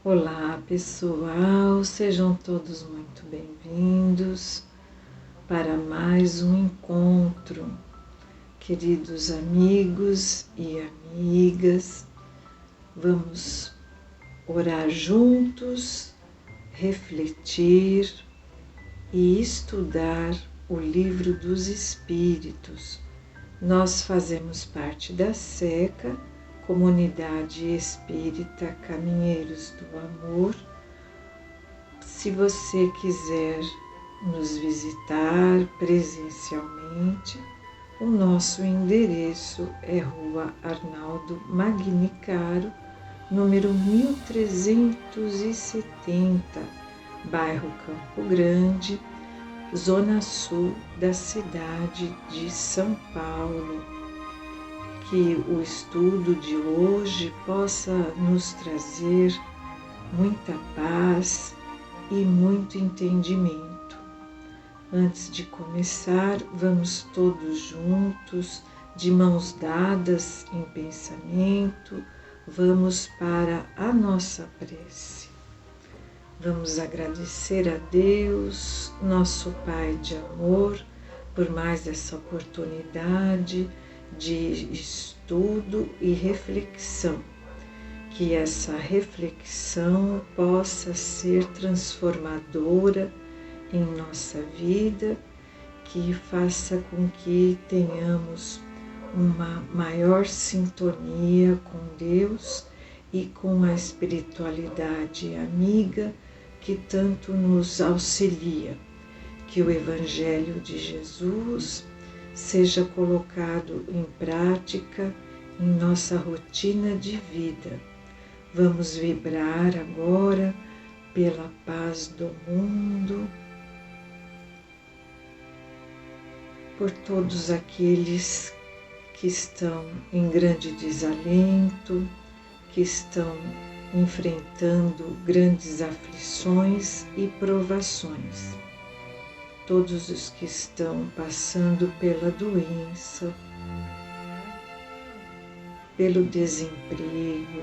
Olá pessoal, sejam todos muito bem-vindos para mais um encontro. Queridos amigos e amigas, vamos orar juntos, refletir e estudar o Livro dos Espíritos. Nós fazemos parte da SECA, Comunidade Espírita Caminheiros do Amor. Se você quiser nos visitar presencialmente, o nosso endereço é Rua Arnaldo Magnicaro, número 1370, bairro Campo Grande, Zona Sul da cidade de São Paulo. Que o estudo de hoje possa nos trazer muita paz e muito entendimento. Antes de começar, vamos todos juntos, de mãos dadas em pensamento, vamos para a nossa prece. Vamos agradecer a Deus, nosso Pai de amor, por mais essa oportunidade de estudo e reflexão, que essa reflexão possa ser transformadora em nossa vida, que faça com que tenhamos uma maior sintonia com Deus e com a espiritualidade amiga que tanto nos auxilia, que o Evangelho de Jesus seja colocado em prática em nossa rotina de vida. Vamos vibrar agora pela paz do mundo, por todos aqueles que estão em grande desalento, que estão enfrentando grandes aflições e provações. Todos os que estão passando pela doença, pelo desemprego,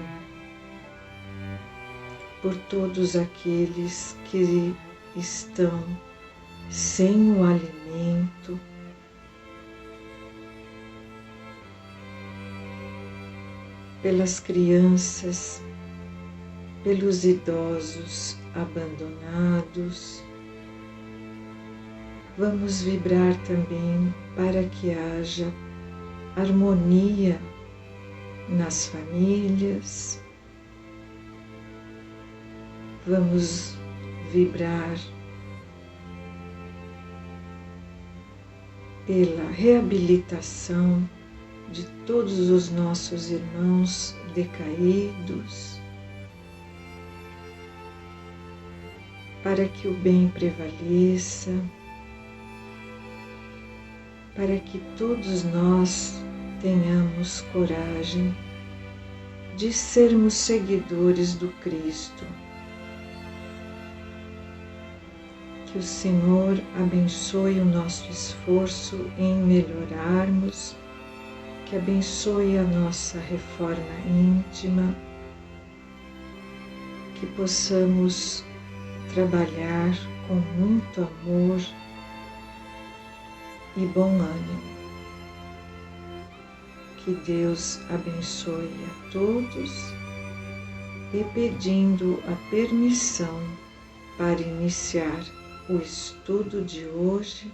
por todos aqueles que estão sem o alimento, pelas crianças, pelos idosos abandonados. Vamos vibrar também para que haja harmonia nas famílias. Vamos vibrar pela reabilitação de todos os nossos irmãos decaídos, para que o bem prevaleça, para que todos nós tenhamos coragem de sermos seguidores do Cristo. Que o Senhor abençoe o nosso esforço em melhorarmos, que abençoe a nossa reforma íntima, que possamos trabalhar com muito amor e bom ânimo. Que Deus abençoe a todos e pedindo a permissão para iniciar o estudo de hoje,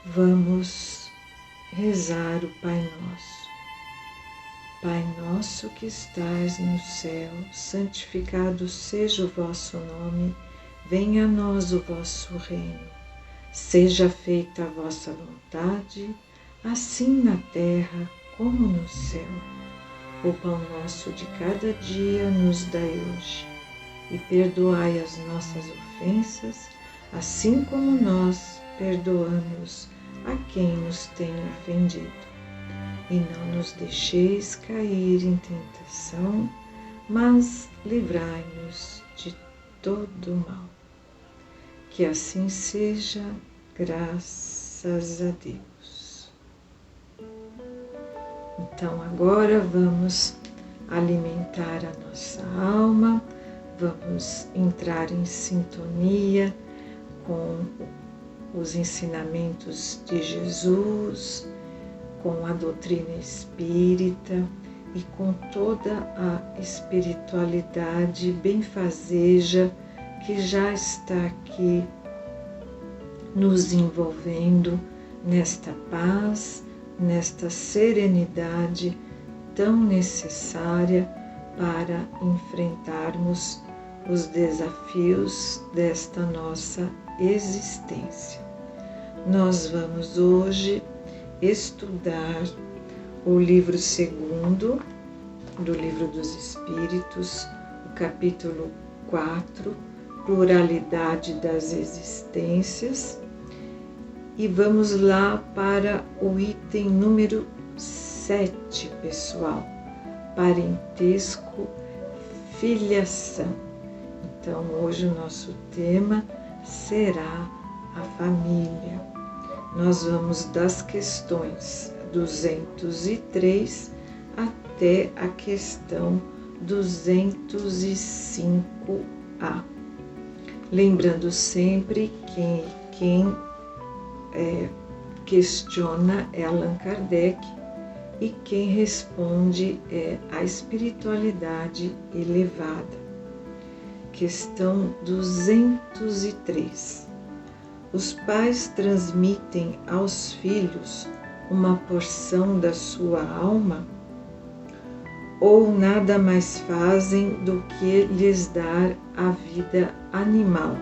vamos rezar o Pai Nosso. Pai nosso que estais no céu, santificado seja o vosso nome, venha a nós o vosso reino. Seja feita a vossa vontade, assim na terra como no céu. O pão nosso de cada dia nos dai hoje, e perdoai as nossas ofensas, assim como nós perdoamos a quem nos tem ofendido. E não nos deixeis cair em tentação, mas livrai-nos de todo mal. Que assim seja, graças a Deus. Então agora vamos alimentar a nossa alma, vamos entrar em sintonia com os ensinamentos de Jesus, com a doutrina espírita e com toda a espiritualidade benfazeja que já está aqui nos envolvendo nesta paz, nesta serenidade tão necessária para enfrentarmos os desafios desta nossa existência. Nós vamos hoje estudar o livro 2º do Livro dos Espíritos, o capítulo 4, Pluralidade das Existências, e vamos lá para o item número 7, pessoal, parentesco, filiação. Então, hoje o nosso tema será a família. Nós vamos das questões 203 até a questão 205A. Lembrando sempre que quem questiona é Allan Kardec e quem responde é a espiritualidade elevada. Questão 203. Os pais transmitem aos filhos uma porção da sua alma ou nada mais fazem do que lhes dar a vida animal,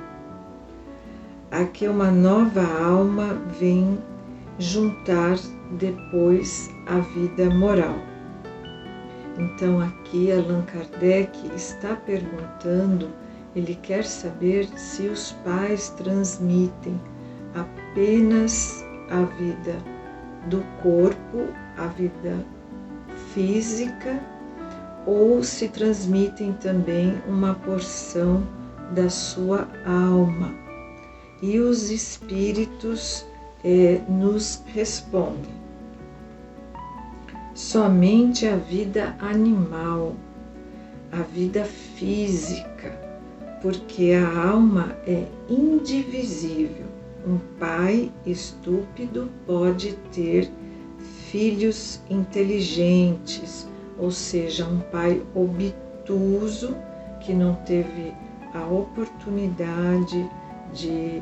a que uma nova alma vem juntar depois a vida moral. Então aqui Allan Kardec está perguntando, ele quer saber se os pais transmitem apenas a vida do corpo, a vida física, ou se transmitem também uma porção da sua alma. E os espíritos nos respondem: somente a vida animal, a vida física, porque a alma é indivisível. Um pai estúpido pode ter filhos inteligentes, ou seja, um pai obtuso que não teve a oportunidade de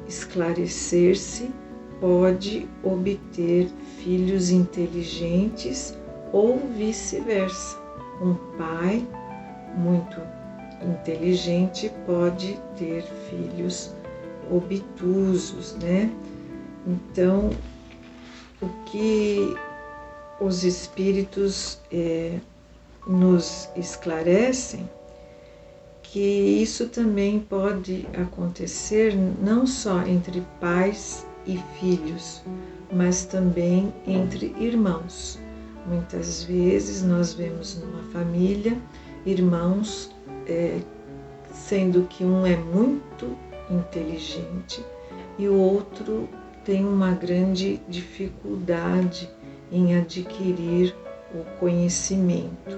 esclarecer-se, pode obter filhos inteligentes ou vice-versa. Um pai muito inteligente pode ter filhos obtusos, né? Então, o que os espíritos nos esclarecem, que isso também pode acontecer não só entre pais e filhos, mas também entre irmãos. Muitas vezes nós vemos numa família irmãos, sendo que um é muito inteligente e o outro tem uma grande dificuldade em adquirir o conhecimento.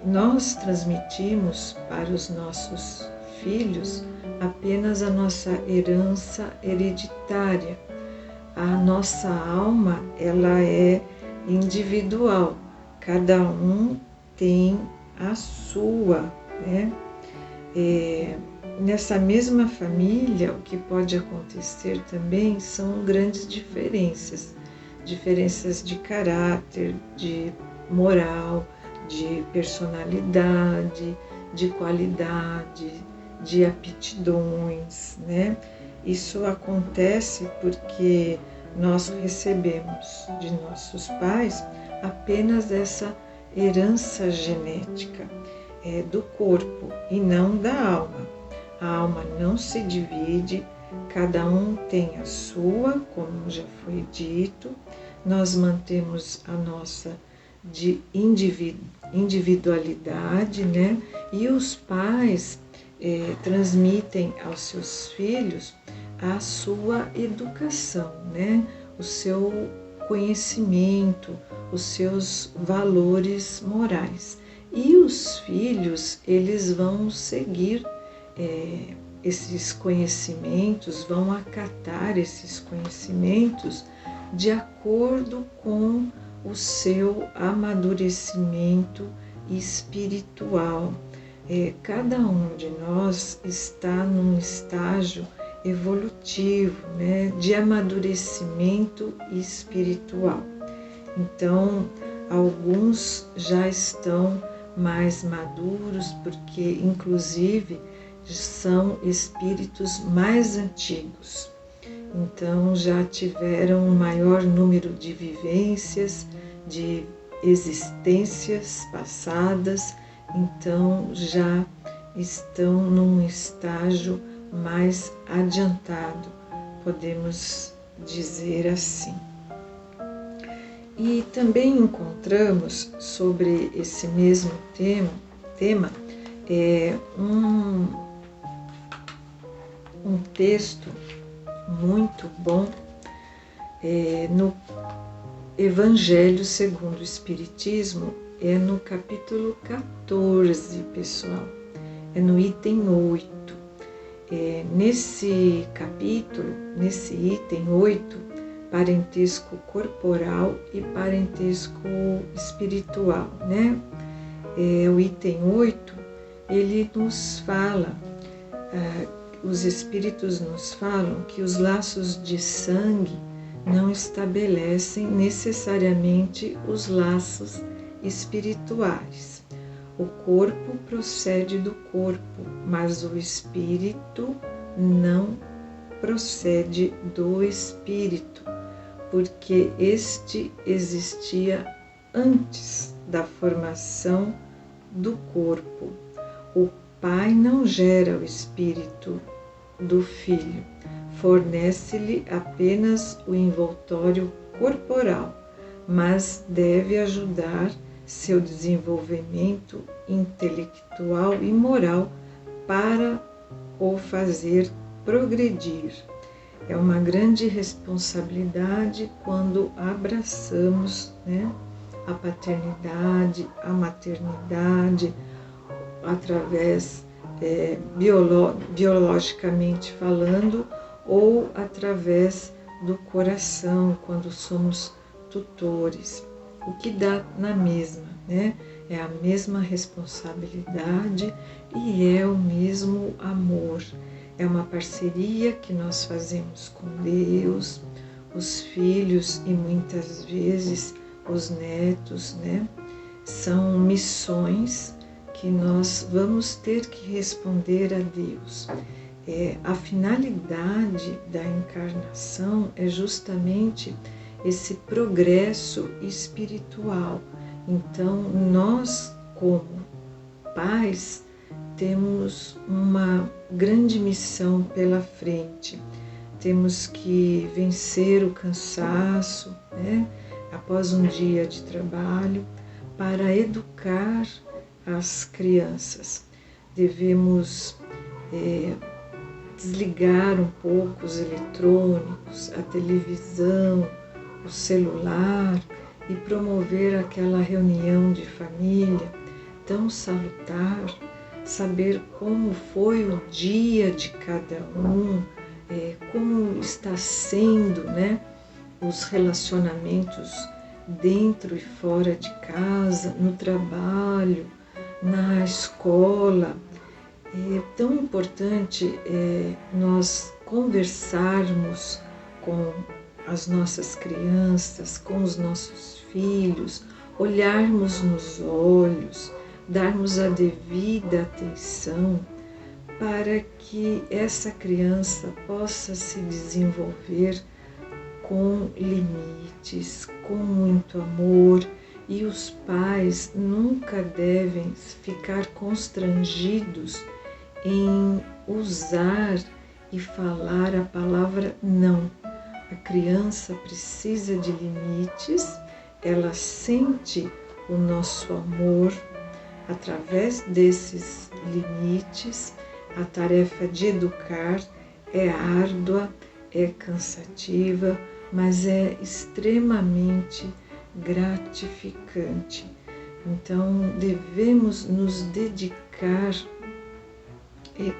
Nós transmitimos para os nossos filhos apenas a nossa herança hereditária. A nossa alma, ela é individual, cada um tem a sua, né? Nessa mesma família, o que pode acontecer também são grandes diferenças de caráter, de moral, de personalidade, de qualidade, de aptidões, né? Isso acontece porque nós recebemos de nossos pais apenas essa herança genética do corpo e não da alma. A alma não se divide, cada um tem a sua, como já foi dito. Nós mantemos a nossa individualidade, né? E os pais transmitem aos seus filhos a sua educação, né? O seu conhecimento, os seus valores morais. E os filhos, eles vão seguir esses conhecimentos, vão acatar esses conhecimentos de acordo com o seu amadurecimento espiritual. Cada um de nós está num estágio evolutivo, né, de amadurecimento espiritual. Então, alguns já estão mais maduros, porque inclusive são espíritos mais antigos. Então, já tiveram um maior número de vivências, de existências passadas, então já estão num estágio mais adiantado, podemos dizer assim. E também encontramos sobre esse mesmo tema um texto muito bom no Evangelho segundo o Espiritismo, no capítulo 14, pessoal, no item 8. Nesse capítulo, nesse item 8, parentesco corporal e parentesco espiritual, né? O item 8, ele nos fala, os espíritos nos falam que os laços de sangue não estabelecem necessariamente os laços espirituais. O corpo procede do corpo, mas o espírito não procede do espírito, porque este existia antes da formação do corpo. O Pai não gera o espírito do Filho, fornece-lhe apenas o envoltório corporal, mas deve ajudar seu desenvolvimento intelectual e moral para o fazer progredir. É uma grande responsabilidade quando abraçamos, né, a paternidade, a maternidade, através biologicamente falando, ou através do coração, quando somos tutores. O que dá na mesma, né? É a mesma responsabilidade e é o mesmo amor. É uma parceria que nós fazemos com Deus, os filhos e muitas vezes os netos, né? São missões que nós vamos ter que responder a Deus. A finalidade da encarnação é justamente esse progresso espiritual. Então, nós, como pais, temos uma grande missão pela frente. Temos que vencer o cansaço, né, após um dia de trabalho, para educar as crianças. Devemos desligar um pouco os eletrônicos, a televisão, o celular e promover aquela reunião de família tão salutar, saber como foi o dia de cada um, como está sendo, né, os relacionamentos dentro e fora de casa, no trabalho, na escola. É tão importante nós conversarmos com as nossas crianças, com os nossos filhos, olharmos nos olhos, darmos a devida atenção para que essa criança possa se desenvolver com limites, com muito amor, e os pais nunca devem ficar constrangidos em usar e falar a palavra não. A criança precisa de limites, ela sente o nosso amor. Através desses limites, a tarefa de educar é árdua, é cansativa, mas é extremamente gratificante. Então, devemos nos dedicar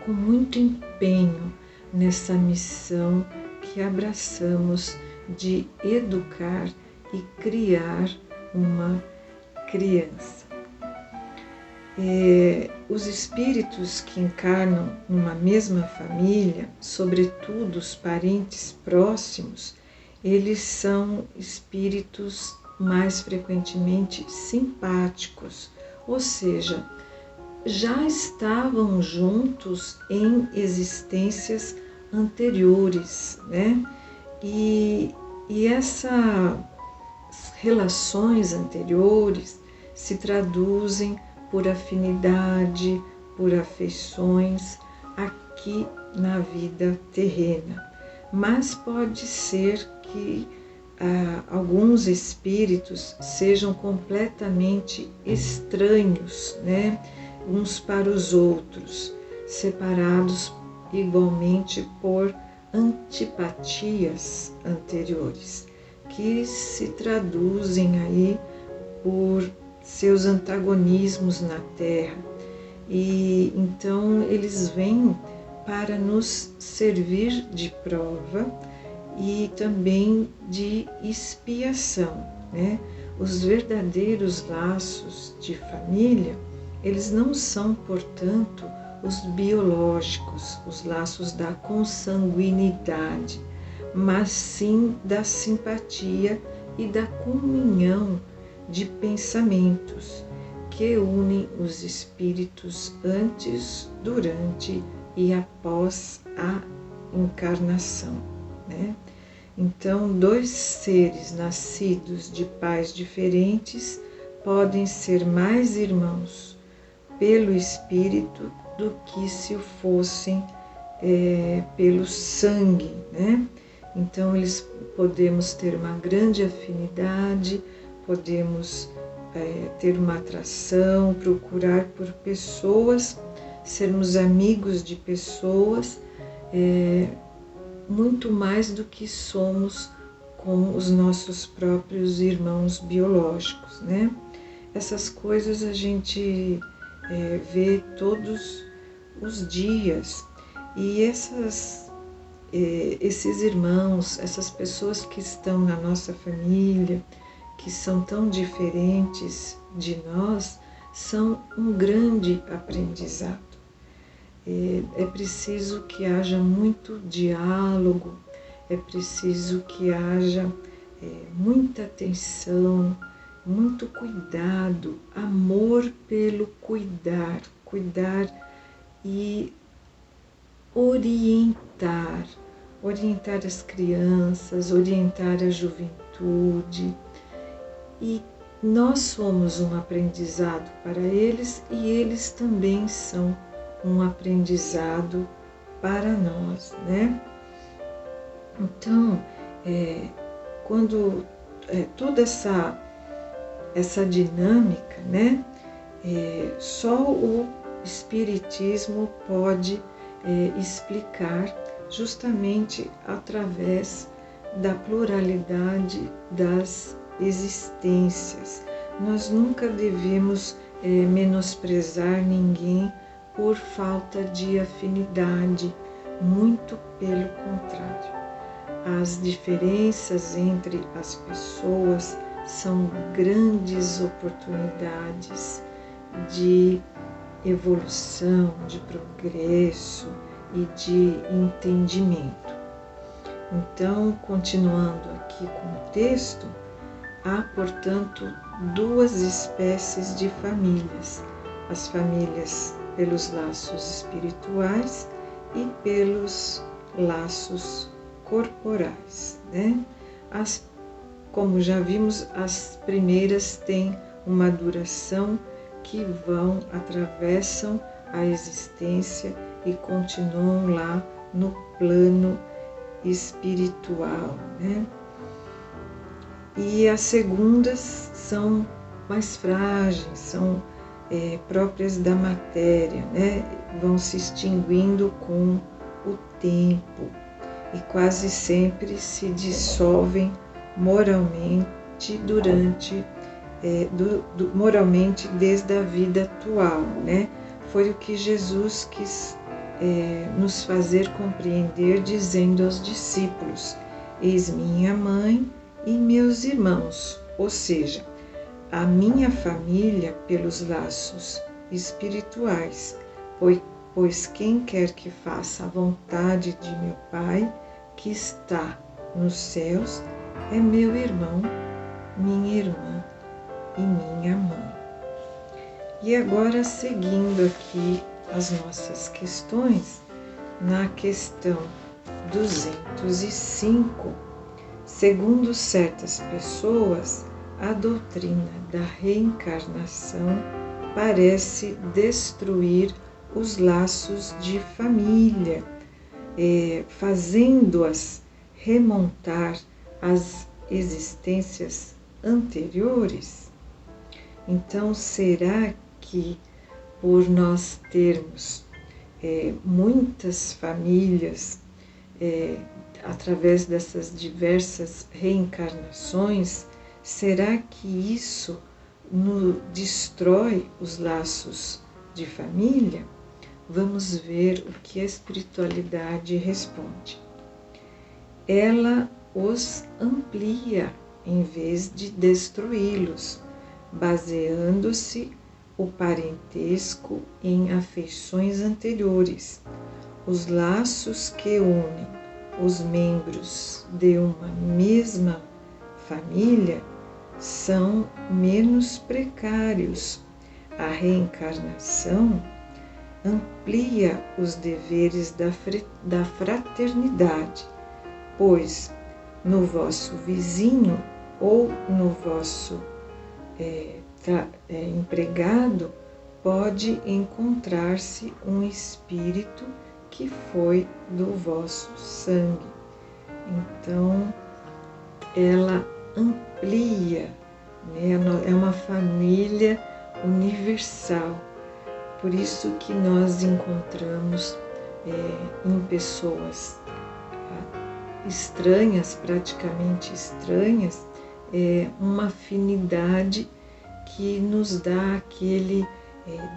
com muito empenho nessa missão que abraçamos de educar e criar uma criança. Os espíritos que encarnam numa mesma família, sobretudo os parentes próximos, eles são espíritos mais frequentemente simpáticos, ou seja, já estavam juntos em existências anteriores, né? E essas relações anteriores se traduzem por afinidade, por afeições aqui na vida terrena. Mas pode ser que alguns espíritos sejam completamente estranhos, né, uns para os outros, separados igualmente por antipatias anteriores, que se traduzem aí por seus antagonismos na Terra. E então eles vêm para nos servir de prova e também de expiação, né? Os verdadeiros laços de família, eles não são, portanto, os biológicos, os laços da consanguinidade, mas sim da simpatia e da comunhão de pensamentos que unem os espíritos antes, durante e após a encarnação, né? Então, dois seres nascidos de pais diferentes podem ser mais irmãos pelo espírito do que se o fossem pelo sangue, né? Então, podemos ter uma grande afinidade, podemos ter uma atração, procurar por pessoas, sermos amigos de pessoas, muito mais do que somos com os nossos próprios irmãos biológicos, né? Essas coisas a gente vê todos os dias, e esses irmãos, essas pessoas que estão na nossa família, que são tão diferentes de nós, são um grande aprendizado. É preciso que haja muito diálogo, é preciso que haja muita atenção, muito cuidado, amor pelo cuidar e orientar as crianças, orientar a juventude. E nós somos um aprendizado para eles e eles também são um aprendizado para nós, né? Então, quando toda essa dinâmica, né, só o Espiritismo pode explicar, justamente através da pluralidade das existências. Nós nunca devemos menosprezar ninguém por falta de afinidade, muito pelo contrário. As diferenças entre as pessoas são grandes oportunidades de evolução, de progresso e de entendimento. Então, continuando aqui com o texto, há, portanto, duas espécies de famílias: as famílias pelos laços espirituais e pelos laços corporais, né? Como já vimos, as primeiras têm uma duração que atravessam a existência e continuam lá no plano espiritual, né? E as segundas são mais frágeis, são próprias da matéria, né? Vão se extinguindo com o tempo e quase sempre se dissolvem durante, moralmente desde a vida atual, né? Foi o que Jesus quis nos fazer compreender, dizendo aos discípulos: eis minha mãe e meus irmãos, ou seja, a minha família pelos laços espirituais, pois quem quer que faça a vontade de meu Pai, que está nos céus, é meu irmão, minha irmã e minha mãe. E agora, seguindo aqui as nossas questões, na questão 205, segundo certas pessoas, a doutrina da reencarnação parece destruir os laços de família, fazendo-as remontar às existências anteriores. Então, será que por nós termos muitas famílias, através dessas diversas reencarnações, será que isso destrói os laços de família? Vamos ver o que a espiritualidade responde. Ela os amplia em vez de destruí-los, baseando-se o parentesco em afeições anteriores. Os laços que unem os membros de uma mesma família são menos precários. A reencarnação amplia os deveres da fraternidade, pois no vosso vizinho ou no vosso empregado pode encontrar-se um espírito que foi do vosso sangue. Então, ela amplia, né? É uma família universal. Por isso que nós encontramos em pessoas estranhas, praticamente estranhas, uma afinidade que nos dá aquele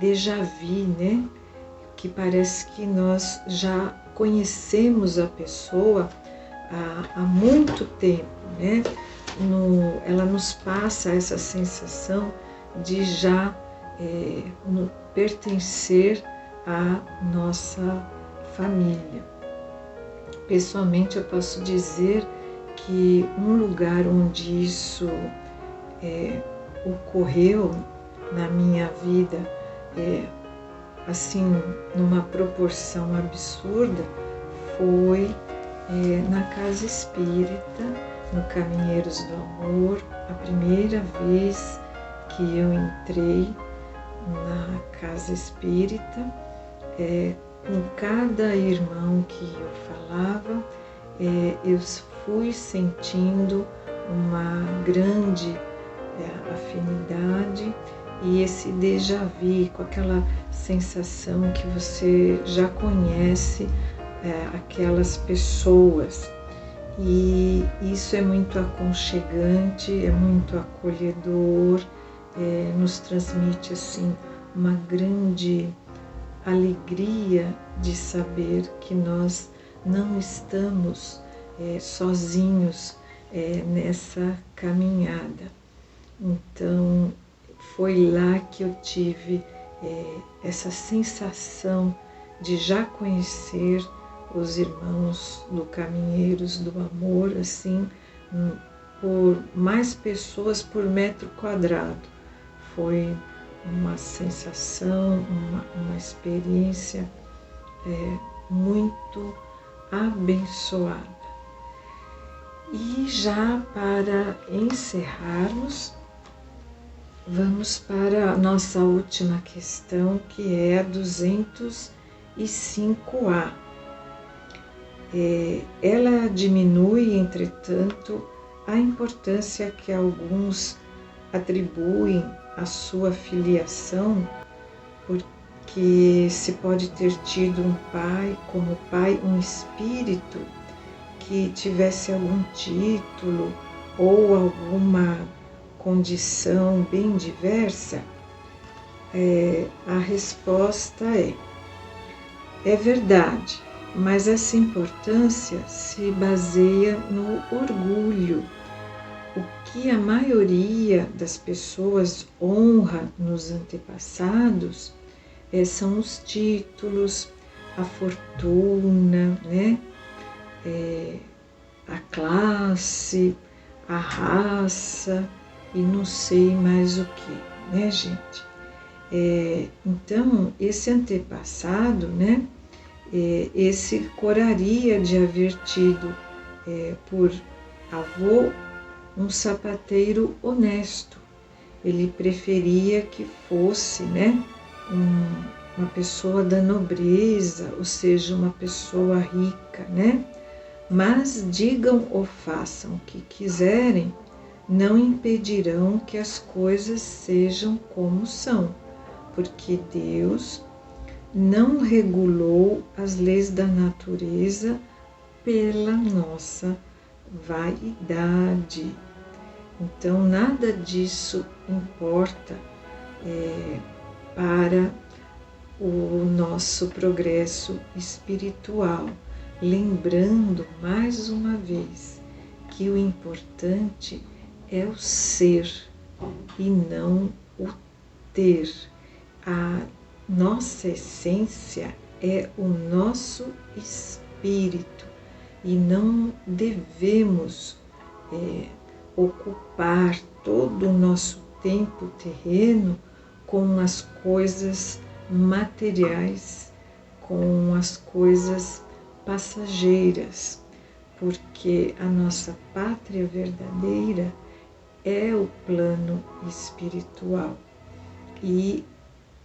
déjà vu, né? Que parece que nós já conhecemos a pessoa há muito tempo, né? Ela nos passa essa sensação de já pertencer à nossa família. Pessoalmente, eu posso dizer que um lugar onde isso ocorreu na minha vida, assim, numa proporção absurda, foi na Casa Espírita, no Caminheiros do Amor, a primeira vez que eu entrei na Casa Espírita, com cada irmão que eu falava, eu fui sentindo uma grande afinidade e esse déjà vu, com aquela sensação que você já conhece aquelas pessoas. E isso é muito aconchegante, é muito acolhedor, nos transmite assim uma grande alegria de saber que nós não estamos sozinhos nessa caminhada. Então, foi lá que eu tive essa sensação de já conhecer os irmãos do Caminheiros do Amor, assim, por mais pessoas por metro quadrado. Foi uma sensação, uma experiência muito abençoada. E já para encerrarmos, vamos para a nossa última questão, que é a 205A. Ela diminui, entretanto, a importância que alguns atribuem à sua filiação, porque se pode ter tido como pai um espírito que tivesse algum título ou alguma condição bem diversa, a resposta é verdade, mas essa importância se baseia no orgulho. O que a maioria das pessoas honra nos antepassados são os títulos, a fortuna, né? A classe, a raça e não sei mais o que, né, gente? Então, esse antepassado, né? Esse coraria de haver tido por avô um sapateiro honesto. Ele preferia que fosse, né, uma pessoa da nobreza, ou seja, uma pessoa rica, né? Mas digam ou façam o que quiserem, não impedirão que as coisas sejam como são, porque Deus não regulou as leis da natureza pela nossa vaidade. Então, nada disso importa para o nosso progresso espiritual. Lembrando mais uma vez que o importante é o ser e não o ter. A nossa essência é o nosso espírito e não devemos ocupar todo o nosso tempo terreno com as coisas materiais, com as coisas passageiras, porque a nossa pátria verdadeira é o plano espiritual e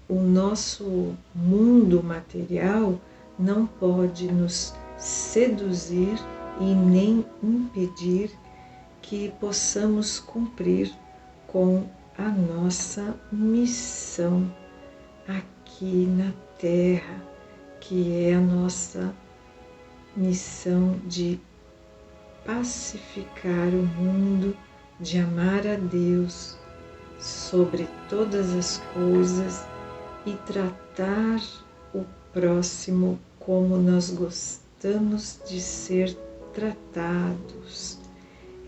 o nosso mundo material não pode nos seduzir e nem impedir que possamos cumprir com a nossa missão aqui na Terra, que é a nossa missão de pacificar o mundo, de amar a Deus sobre todas as coisas e tratar o próximo como nós gostamos de ser tratados.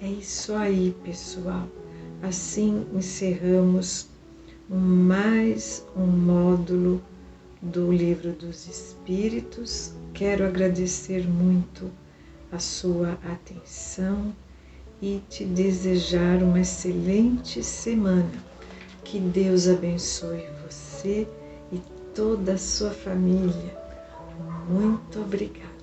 É isso aí, pessoal. Assim encerramos mais um módulo do Livro dos Espíritos. Quero agradecer muito a sua atenção e te desejar uma excelente semana. Que Deus abençoe você e toda a sua família. Muito obrigada.